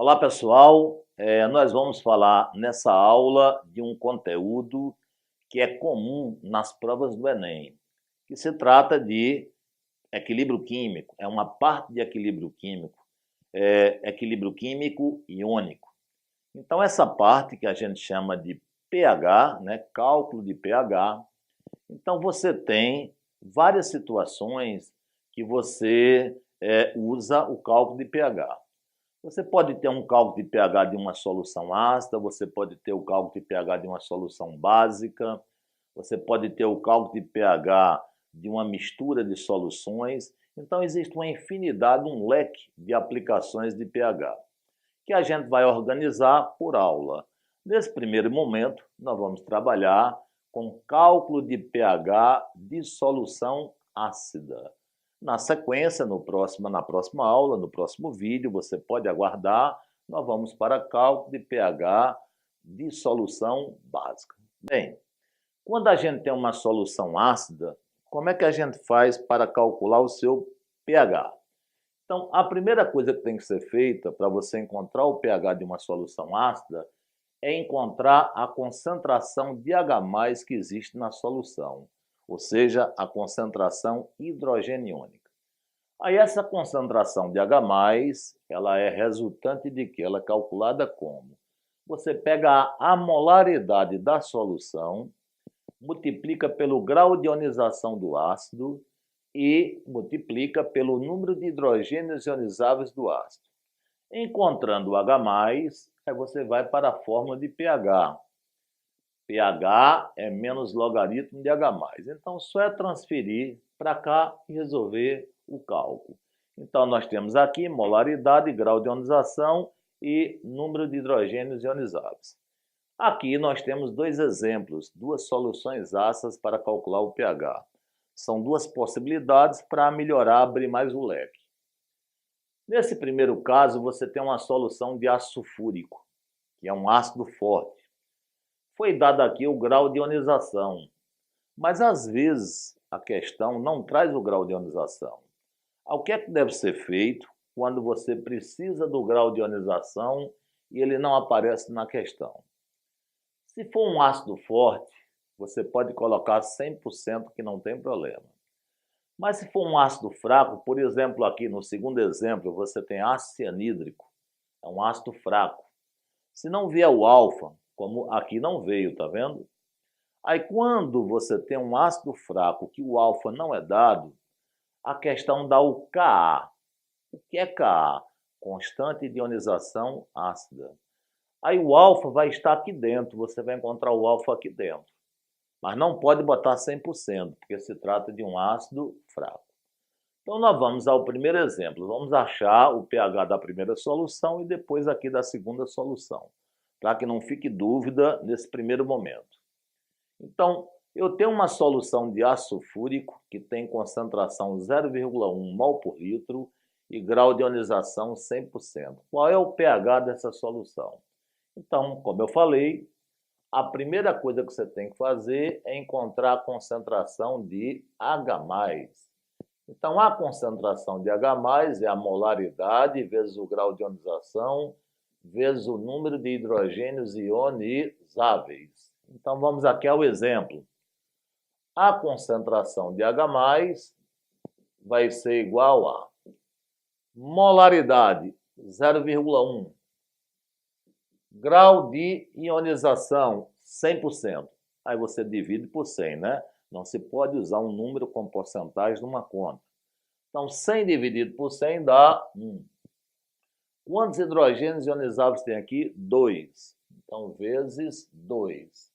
Olá, pessoal. Nós vamos falar nessa aula de um conteúdo que é comum nas provas do Enem, que se trata de equilíbrio químico. É uma parte de equilíbrio químico iônico. Então, essa parte que a gente chama de pH, né, cálculo de pH. Então, você tem várias situações que você usa o cálculo de pH. Você pode ter um cálculo de pH de uma solução ácida, você pode ter o cálculo de pH de uma solução básica, você pode ter o cálculo de pH de uma mistura de soluções. Então, existe uma infinidade, um leque de aplicações de pH, que a gente vai organizar por aula. Nesse primeiro momento, nós vamos trabalhar com cálculo de pH de solução ácida. Na sequência, na próxima aula, no próximo vídeo, você pode aguardar, nós vamos para cálculo de pH de solução básica. Bem, quando a gente tem uma solução ácida, como é que a gente faz para calcular o seu pH? Então, a primeira coisa que tem que ser feita para você encontrar o pH de uma solução ácida é encontrar a concentração de H+ que existe na solução, ou seja, a concentração hidrogeniônica. Aí essa concentração de H+, ela é resultante de quê? Ela é calculada como? Você pega a molaridade da solução, multiplica pelo grau de ionização do ácido e multiplica pelo número de hidrogênios ionizáveis do ácido. Encontrando o H+, aí você vai para a fórmula de pH. pH é menos logaritmo de H+. Então, só é transferir para cá e resolver o cálculo. Então, nós temos aqui molaridade, grau de ionização e número de hidrogênios ionizáveis. Aqui nós temos dois exemplos, duas soluções ácidas para calcular o pH. São duas possibilidades para melhorar, abrir mais o leque. Nesse primeiro caso, você tem uma solução de ácido sulfúrico, que é um ácido forte. Foi dado aqui o grau de ionização, mas às vezes a questão não traz o grau de ionização. O que é que deve ser feito quando você precisa do grau de ionização e ele não aparece na questão? Se for um ácido forte, você pode colocar 100% que não tem problema. Mas se for um ácido fraco, por exemplo, aqui no segundo exemplo, você tem ácido cianídrico, é um ácido fraco. Se não vier o alfa, como aqui não veio, tá vendo? Aí quando você tem um ácido fraco que o alfa não é dado, a questão dá o Ka. O que é Ka? Constante de ionização ácida. Aí o alfa vai estar aqui dentro, você vai encontrar o alfa aqui dentro. Mas não pode botar 100%, porque se trata de um ácido fraco. Então, nós vamos ao primeiro exemplo. Vamos achar o pH da primeira solução e depois aqui da segunda solução, para que não fique dúvida nesse primeiro momento. Então, eu tenho uma solução de ácido sulfúrico que tem concentração 0,1 mol por litro e grau de ionização 100%. Qual é o pH dessa solução? Então, como eu falei, a primeira coisa que você tem que fazer é encontrar a concentração de H+. Então, a concentração de H+ é a molaridade vezes o grau de ionização vezes o número de hidrogênios ionizáveis. Então, vamos aqui ao exemplo. A concentração de H+ vai ser igual a molaridade 0,1, grau de ionização 100%. Aí você divide por 100, né? Não se pode usar um número com porcentagem numa conta. Então, 100 dividido por 100 dá 1. Quantos hidrogênios ionizáveis tem aqui? 2. Então, vezes 2.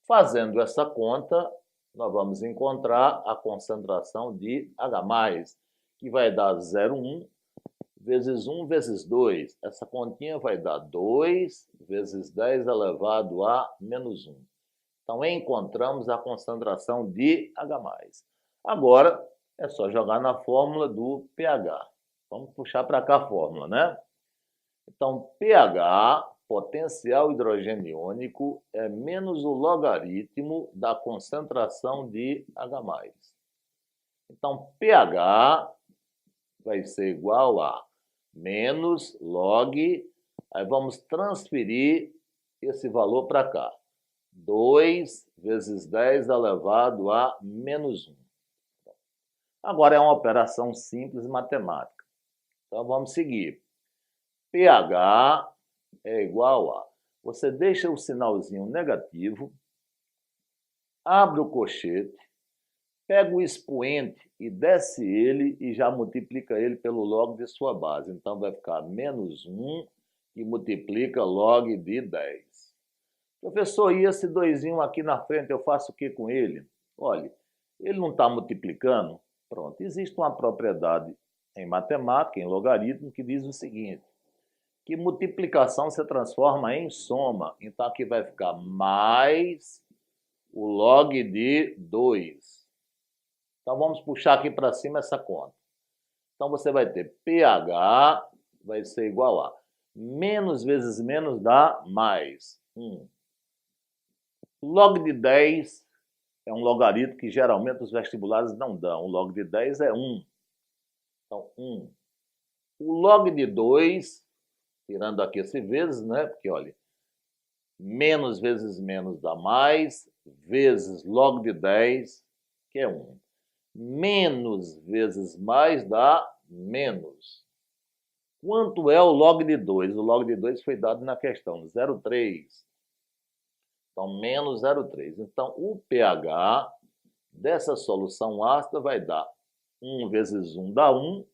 Fazendo essa conta, nós vamos encontrar a concentração de H+, que vai dar 0,1 vezes 1 vezes 2. Essa continha vai dar 2 vezes 10 elevado a menos 1. Então, encontramos a concentração de H+. Agora, é só jogar na fórmula do pH. Vamos puxar para cá a fórmula, né? Então, pH, potencial hidrogeniônico, é menos o logaritmo da concentração de H+. Então, pH vai ser igual a menos log Aí vamos transferir esse valor para cá. 2 vezes 10 elevado a menos 1. Agora é uma operação simples matemática. Então vamos seguir. pH é igual a... Você deixa o sinalzinho negativo, abre o colchete, pega o expoente e desce ele e já multiplica ele pelo log de sua base. Então vai ficar menos 1 que multiplica log de 10. Professor, e esse 2 aqui na frente, eu faço o que com ele? Olha, ele não está multiplicando? Pronto, existe uma propriedade em matemática, em logaritmo, que diz o seguinte, que multiplicação se transforma em soma. Então aqui vai ficar mais o log de 2. Então vamos puxar aqui para cima essa conta. Então você vai ter pH vai ser igual a menos vezes menos dá mais 1. Log de 10 é um logaritmo que geralmente os vestibulares não dão. O log de 10 é 1. Então, 1. O log de 2, tirando aqui esse vezes, né? Porque, olha, menos vezes menos dá mais, vezes log de 10, que é 1. Menos vezes mais dá menos. Quanto é o log de 2? O log de 2 foi dado na questão, 0,3. Então, menos 0,3. Então, o pH dessa solução ácida vai dar 1 vezes 1 dá 1,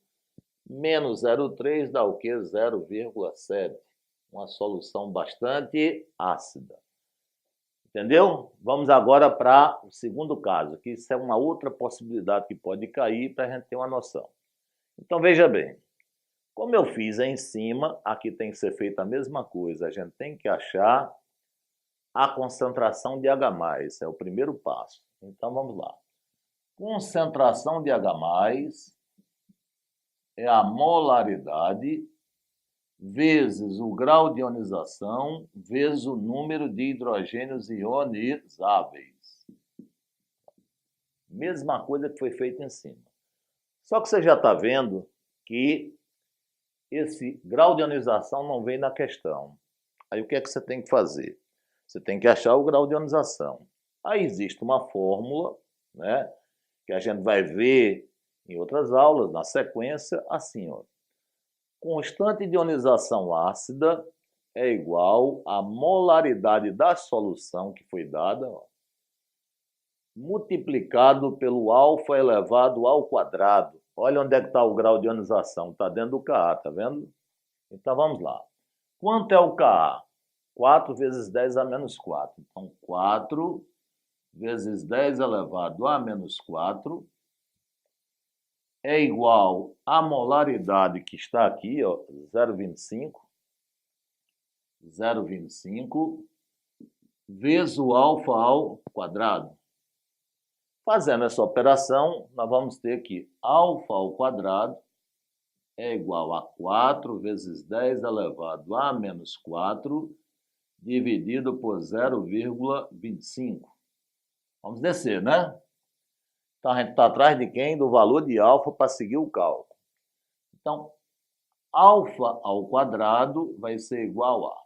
menos 0,3 dá o quê? 0,7. Uma solução bastante ácida. Entendeu? Vamos agora para o segundo caso, que isso é uma outra possibilidade que pode cair para a gente ter uma noção. Então, veja bem. Como eu fiz aí em cima, aqui tem que ser feita a mesma coisa. A gente tem que achar a concentração de H+, é o primeiro passo. Então, vamos lá. Concentração de H+, é a molaridade vezes o grau de ionização vezes o número de hidrogênios ionizáveis. Mesma coisa que foi feita em cima. Só que você já está vendo que esse grau de ionização não vem na questão. Aí o que é que você tem que fazer? Você tem que achar o grau de ionização. Aí existe uma fórmula, né, que a gente vai ver em outras aulas, na sequência, assim, ó. Constante de ionização ácida é igual à molaridade da solução que foi dada, ó, multiplicado pelo alfa elevado ao quadrado. Olha onde é que está o grau de ionização. Está dentro do Ka, tá vendo? Então, vamos lá. Quanto é o Ka? 4 vezes 10 a menos 4. Então, 4 vezes 10 elevado a menos 4 é igual à molaridade que está aqui, ó, 0,25. 0,25 vezes o alfa ao quadrado. Fazendo essa operação, nós vamos ter que alfa ao quadrado é igual a 4 vezes 10 elevado a menos 4 dividido por 0,25. Vamos descer, né? Então, a gente está atrás de quem? Do valor de alfa para seguir o cálculo. Então, alfa ao quadrado vai ser igual a...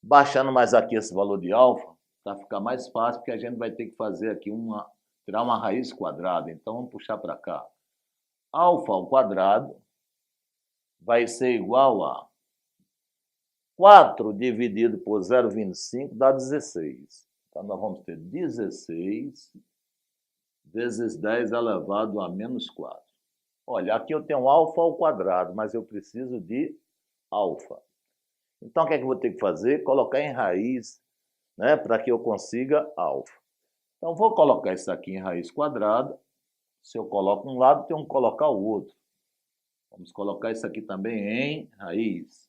Baixando mais aqui esse valor de alfa, para ficar mais fácil, porque a gente vai ter que fazer aqui tirar uma raiz quadrada. Então, vamos puxar para cá. Alfa ao quadrado vai ser igual a 4 dividido por 0,25 dá 16. Então, nós vamos ter 16 vezes 10 elevado a menos 4. Olha, aqui eu tenho alfa ao quadrado, mas eu preciso de alfa. Então, o que é que eu vou ter que fazer? Colocar em raiz, né, para que eu consiga alfa. Então, vou colocar isso aqui em raiz quadrada. Se eu coloco um lado, tenho que colocar o outro. Vamos colocar isso aqui também em raiz.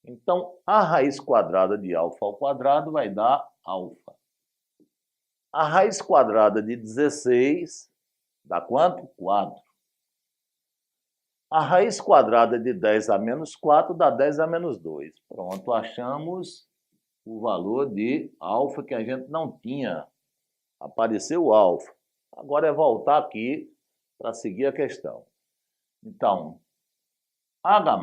Então, a raiz quadrada de alfa ao quadrado vai dar alfa. A raiz quadrada de 16 dá quanto? 4. A raiz quadrada de 10 a menos 4 dá 10 a menos 2. Pronto, achamos o valor de alfa que a gente não tinha. Apareceu o alfa. Agora é voltar aqui para seguir a questão. Então, H+,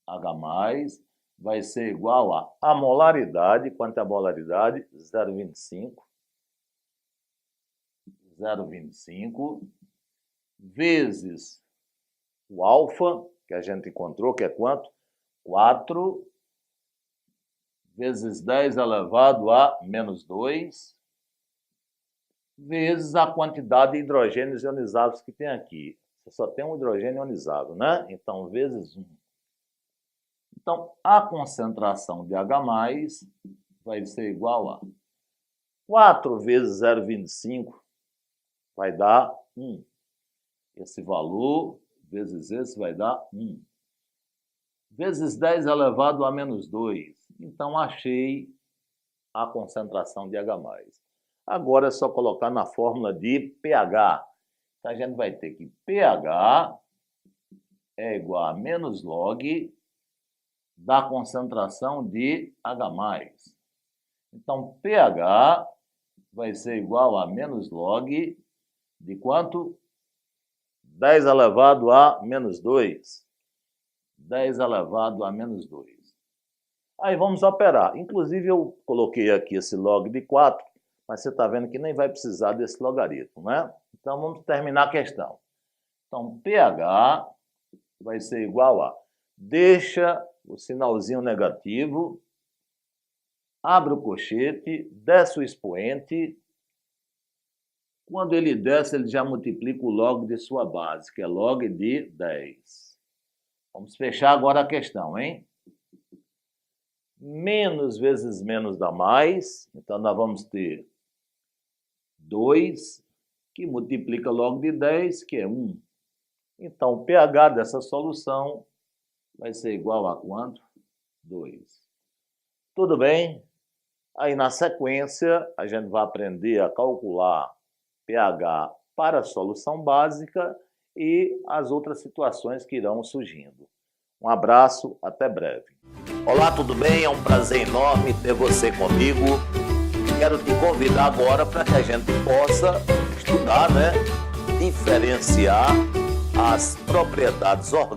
H+, vai ser igual a molaridade. Quanto é a molaridade? 0,25 vezes o alfa, que a gente encontrou, que é quanto? 4 vezes 10 elevado a menos 2, vezes a quantidade de hidrogênios ionizáveis que tem aqui. Você só tem um hidrogênio ionizado, né? Então, vezes 1. Então, a concentração de H+, vai ser igual a 4 vezes 0,25 vai dar 1. Esse valor vezes esse vai dar 1. Vezes 10 elevado a menos 2. Então, achei a concentração de H+. Agora é só colocar na fórmula de pH. Então, a gente vai ter que pH é igual a menos log da concentração de H+. Então, pH vai ser igual a menos log de quanto? 10 elevado a menos 2. 10 elevado a menos 2. Aí vamos operar. Inclusive, eu coloquei aqui esse log de 4, mas você está vendo que nem vai precisar desse logaritmo, né? Então, vamos terminar a questão. Então, pH vai ser igual a... Deixa o sinalzinho negativo, abre o colchete, desce o expoente. Quando ele desce, ele já multiplica o log de sua base, que é log de 10. Vamos fechar agora a questão, hein? Menos vezes menos dá mais. Então, nós vamos ter 2, que multiplica log de 10, que é 1. Então, o pH dessa solução vai ser igual a quanto? 2. Tudo bem? Aí, na sequência, a gente vai aprender a calcular pH para a solução básica e as outras situações que irão surgindo. Um abraço, até breve. Olá, tudo bem? É um prazer enorme ter você comigo. Quero te convidar agora para que a gente possa estudar, né? Diferenciar as propriedades orgânicas